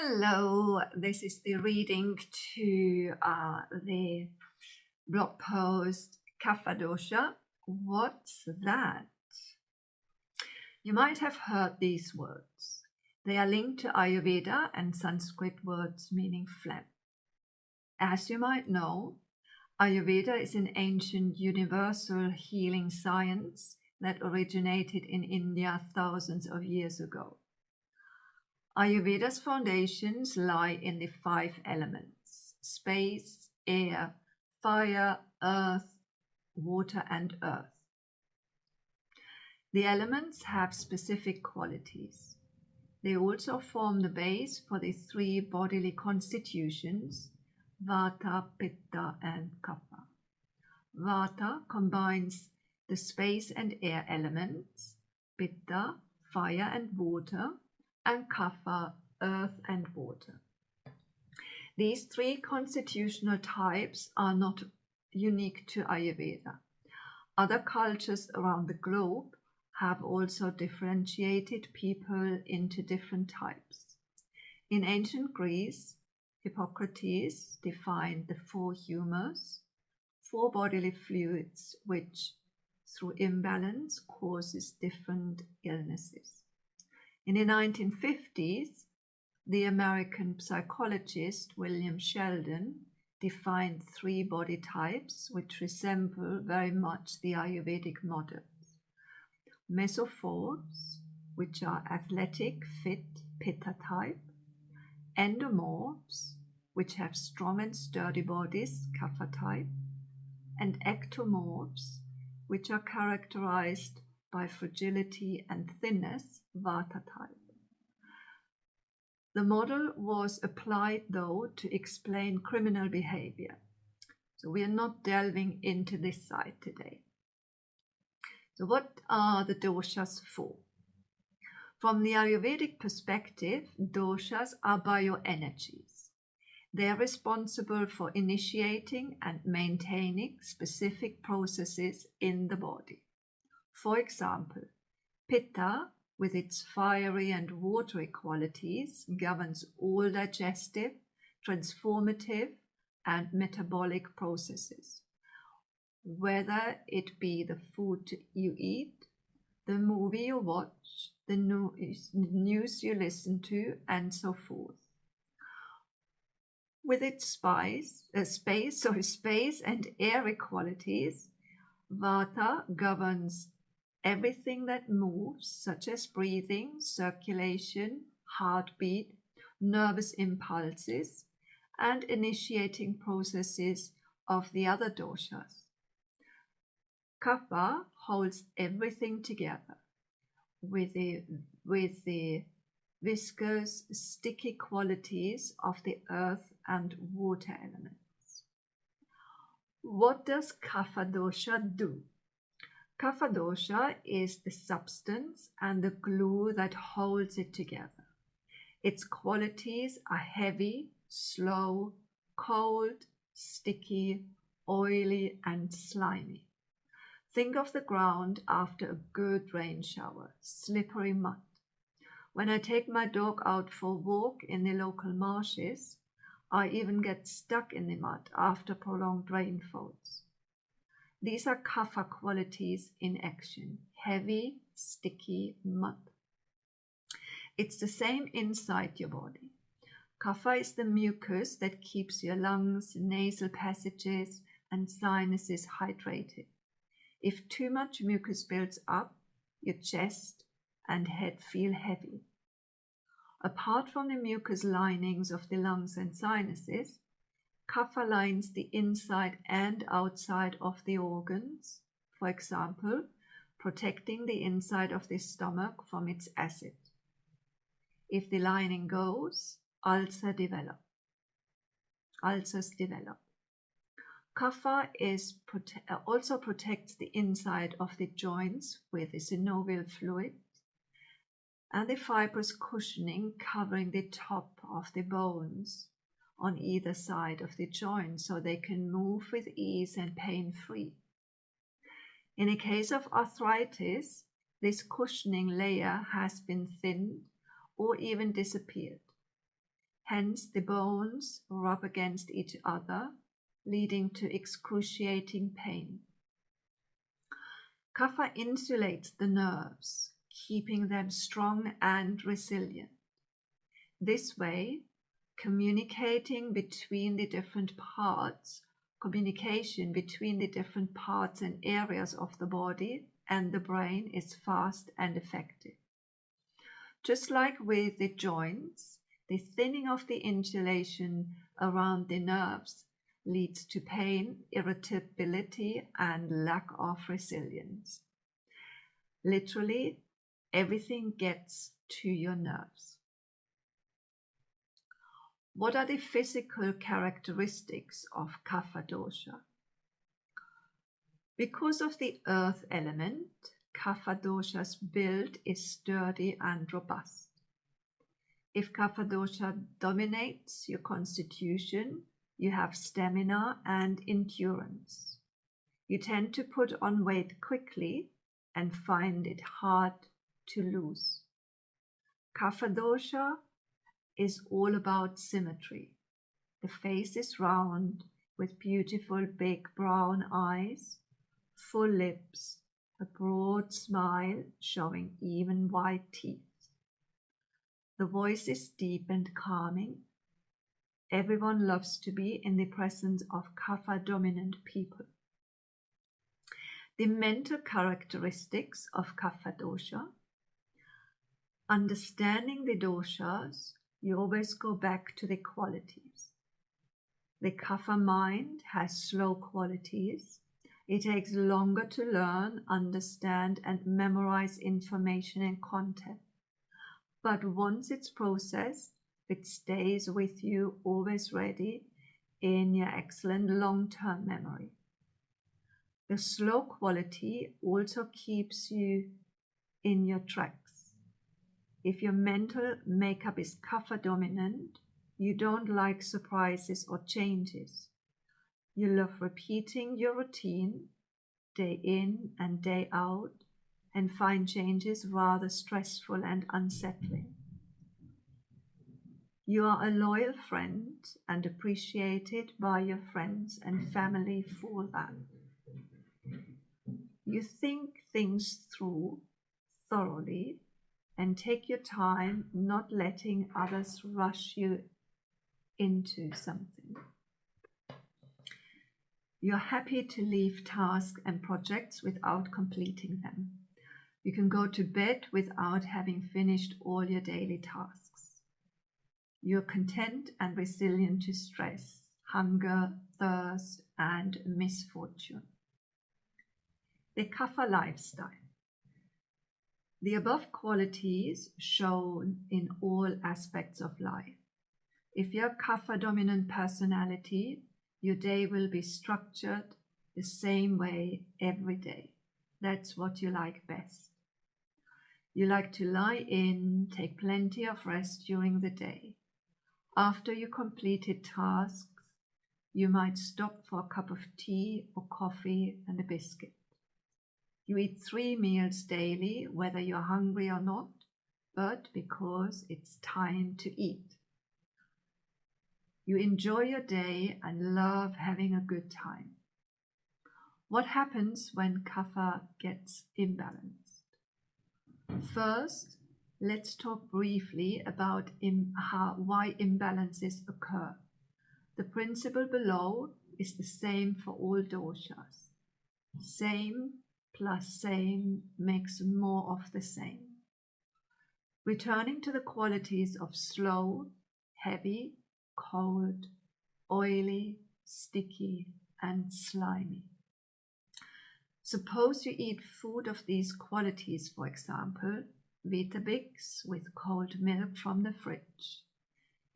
Hello, this is the reading to the blog post Kapha Dosha. What's that? You might have heard these words. They are linked to Ayurveda and Sanskrit words meaning phlegm. As you might know, Ayurveda is an ancient universal healing science that originated in India thousands of years ago. Ayurveda's foundations lie in the 5 elements: space, air, fire, earth, water, and earth. The elements have specific qualities. They also form the base for the 3 bodily constitutions, Vata, Pitta, and Kapha. Vata combines the space and air elements, Pitta, fire and water, and Kapha, earth and water. These 3 constitutional types are not unique to Ayurveda. Other cultures around the globe have also differentiated people into different types. In ancient Greece, Hippocrates defined the 4 humors, 4 bodily fluids which, through imbalance, causes different illnesses. In the 1950s, the American psychologist William Sheldon defined 3 body types which resemble very much the Ayurvedic models. Mesophors, which are athletic, fit, pitta type. Endomorphs, which have strong and sturdy bodies, kapha type. And ectomorphs, which are characterized by fragility and thinness, vata type. The model was applied, though, to explain criminal behavior. So we are not delving into this side today. So what are the doshas for? From the Ayurvedic perspective, doshas are bioenergies. They are responsible for initiating and maintaining specific processes in the body. For example, Pitta, with its fiery and watery qualities, governs all digestive, transformative, and metabolic processes, whether it be the food you eat, the movie you watch, the news you listen to, and so forth. With its space and airy qualities, Vata governs everything that moves, such as breathing, circulation, heartbeat, nervous impulses, and initiating processes of the other doshas. Kapha holds everything together with the viscous, sticky qualities of the earth and water elements. What does Kapha Dosha do? Kapha Dosha is the substance and the glue that holds it together. Its qualities are heavy, slow, cold, sticky, oily, and slimy. Think of the ground after a good rain shower, slippery mud. When I take my dog out for a walk in the local marshes, I even get stuck in the mud after prolonged rainfalls. These are kapha qualities in action: heavy, sticky mud. It's the same inside your body. Kapha is the mucus that keeps your lungs, nasal passages, and sinuses hydrated. If too much mucus builds up, your chest and head feel heavy. Apart from the mucus linings of the lungs and sinuses, kapha lines the inside and outside of the organs, for example, protecting the inside of the stomach from its acid. If the lining goes, ulcers develop. Kapha also protects the inside of the joints with the synovial fluid and the fibrous cushioning covering the top of the bones on either side of the joint so they can move with ease and pain-free. In a case of arthritis, this cushioning layer has been thinned or even disappeared. Hence, the bones rub against each other, leading to excruciating pain. Kapha insulates the nerves, keeping them strong and resilient. This way, communication between the different parts and areas of the body and the brain is fast and effective. Just like with the joints, the thinning of the insulation around the nerves leads to pain, irritability, and lack of resilience. Literally, everything gets to your nerves. What are the physical characteristics of Kapha Dosha? Because of the earth element, Kapha Dosha's build is sturdy and robust. If Kapha Dosha dominates your constitution, you have stamina and endurance. You tend to put on weight quickly and find it hard to lose. Kapha Dosha is all about symmetry. The face is round with beautiful big brown eyes, full lips, a broad smile showing even white teeth. The voice is deep and calming. Everyone loves to be in the presence of Kapha dominant people. The mental characteristics of Kapha Dosha. Understanding the doshas, you always go back to the qualities. The Kapha mind has slow qualities. It takes longer to learn, understand, and memorize information and content. But once it's processed, it stays with you, always ready in your excellent long-term memory. The slow quality also keeps you in your tracks. If your mental makeup is Kapha dominant, you don't like surprises or changes. You love repeating your routine day in and day out and find changes rather stressful and unsettling. You are a loyal friend and appreciated by your friends and family for that. You think things through thoroughly and take your time, not letting others rush you into something. You're happy to leave tasks and projects without completing them. You can go to bed without having finished all your daily tasks. You're content and resilient to stress, hunger, thirst, and misfortune. The Kapha lifestyle. The above qualities shown in all aspects of life. If you're a Kapha dominant personality, your day will be structured the same way every day. That's what you like best. You like to lie in, take plenty of rest during the day. After you completed tasks, you might stop for a cup of tea or coffee and a biscuit. You eat 3 meals daily, whether you're hungry or not, but because it's time to eat. You enjoy your day and love having a good time. What happens when Kapha gets imbalanced? First, let's talk briefly about why imbalances occur. The principle below is the same for all doshas. Same plus same makes more of the same. Returning to the qualities of slow, heavy, cold, oily, sticky, and slimy. Suppose you eat food of these qualities, for example, Weetabix with cold milk from the fridge.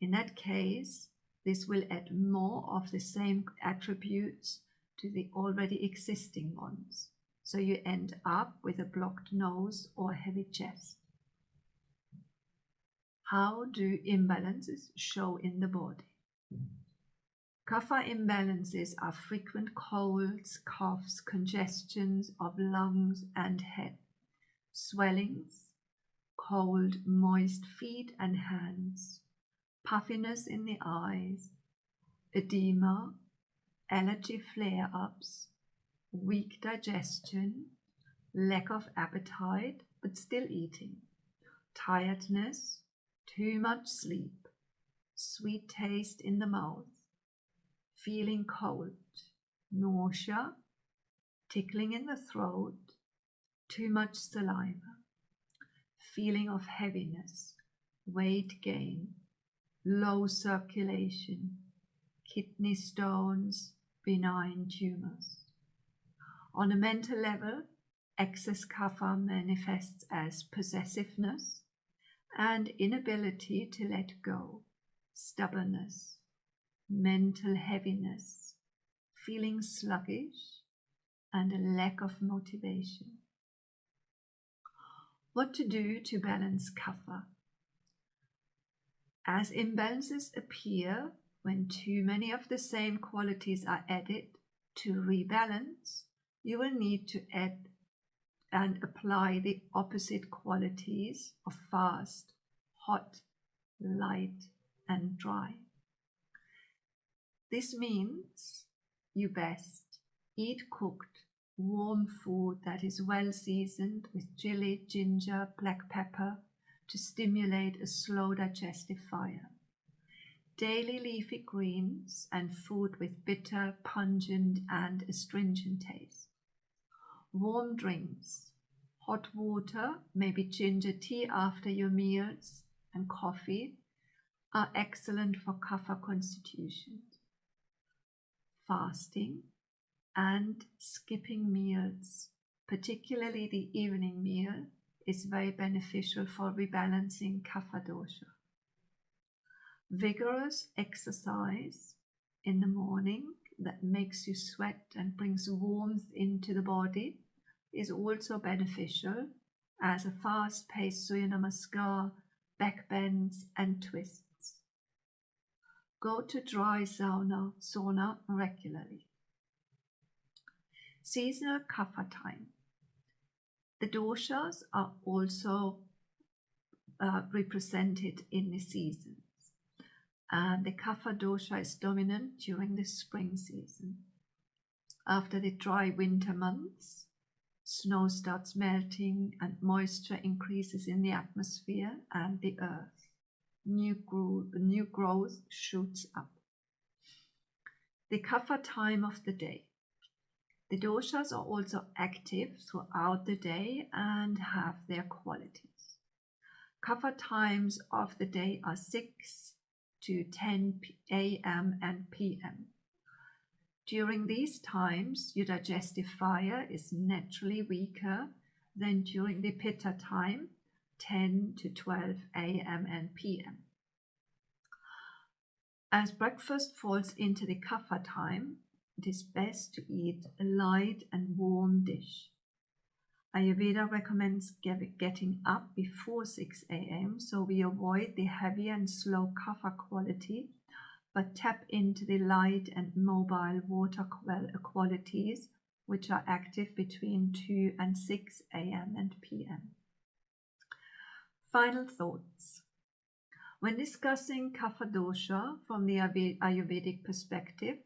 In that case, this will add more of the same attributes to the already existing ones, so you end up with a blocked nose or heavy chest. How do imbalances show in the body? Kapha imbalances are frequent colds, coughs, congestions of lungs and head, swellings, cold, moist feet and hands, puffiness in the eyes, edema, allergy flare-ups, weak digestion, lack of appetite but still eating, tiredness, too much sleep, sweet taste in the mouth, feeling cold, nausea, tickling in the throat, too much saliva, feeling of heaviness, weight gain, low circulation, kidney stones, benign tumors. On a mental level, excess kapha manifests as possessiveness and inability to let go, stubbornness, mental heaviness, feeling sluggish, and a lack of motivation. What to do to balance kapha? As imbalances appear when too many of the same qualities are added, to rebalance, you will need to add and apply the opposite qualities of fast, hot, light, and dry. This means you best eat cooked, warm food that is well seasoned with chili, ginger, black pepper to stimulate a slow digestive fire. Daily leafy greens and food with bitter, pungent, and astringent taste. Warm drinks, hot water, maybe ginger tea after your meals, and coffee are excellent for kapha constitution. Fasting and skipping meals, particularly the evening meal, is very beneficial for rebalancing Kapha Dosha. Vigorous exercise in the morning that makes you sweat and brings warmth into the body is also beneficial, as a fast-paced Surya Namaskar, back bends and twists. Go to dry sauna regularly. Seasonal kapha time. The doshas are also represented in the seasons. And the Kapha Dosha is dominant during the spring season. After the dry winter months, snow starts melting and moisture increases in the atmosphere and the earth. New growth shoots up. The Kapha time of the day. The doshas are also active throughout the day and have their qualities. Kapha times of the day are 6 to 10 a.m. and p.m. During these times, your digestive fire is naturally weaker than during the pitta time, 10 to 12 a.m. and p.m. As breakfast falls into the kapha time, it is best to eat a light and warm dish. Ayurveda recommends getting up before 6 a.m. so we avoid the heavy and slow kapha quality, but tap into the light and mobile water qualities, which are active between 2 and 6 a.m. and p.m. Final thoughts. When discussing Kapha Dosha from the Ayurvedic perspective,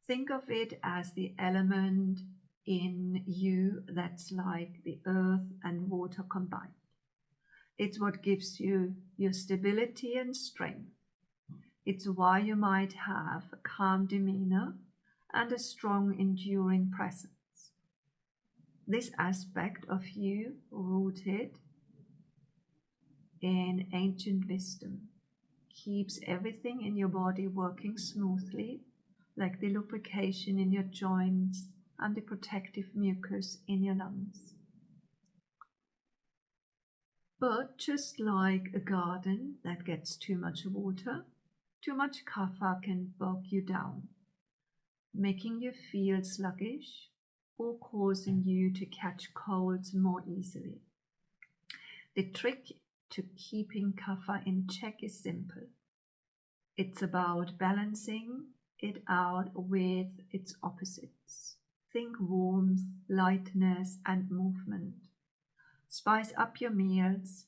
think of it as the element in you that's like the earth and water combined. It's what gives you your stability and strength. It's why you might have a calm demeanor and a strong, enduring presence. This aspect of you, rooted in ancient wisdom, keeps everything in your body working smoothly, like the lubrication in your joints and the protective mucus in your lungs. But just like a garden that gets too much water, too much kapha can bog you down, making you feel sluggish or causing you to catch colds more easily. The trick to keeping kapha in check is simple. It's about balancing it out with its opposites. Think warmth, lightness, and movement. Spice up your meals,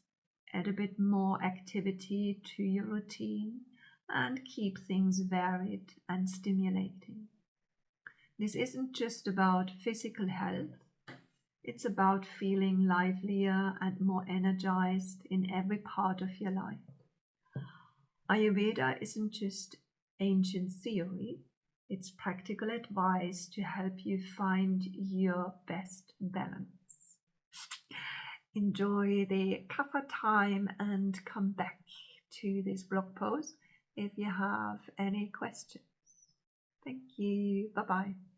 add a bit more activity to your routine, and keep things varied and stimulating. This isn't just about physical health, it's about feeling livelier and more energized in every part of your life. Ayurveda isn't just ancient theory, it's practical advice to help you find your best balance. Enjoy the Kapha time and come back to this blog post if you have any questions. Thank you. Bye bye.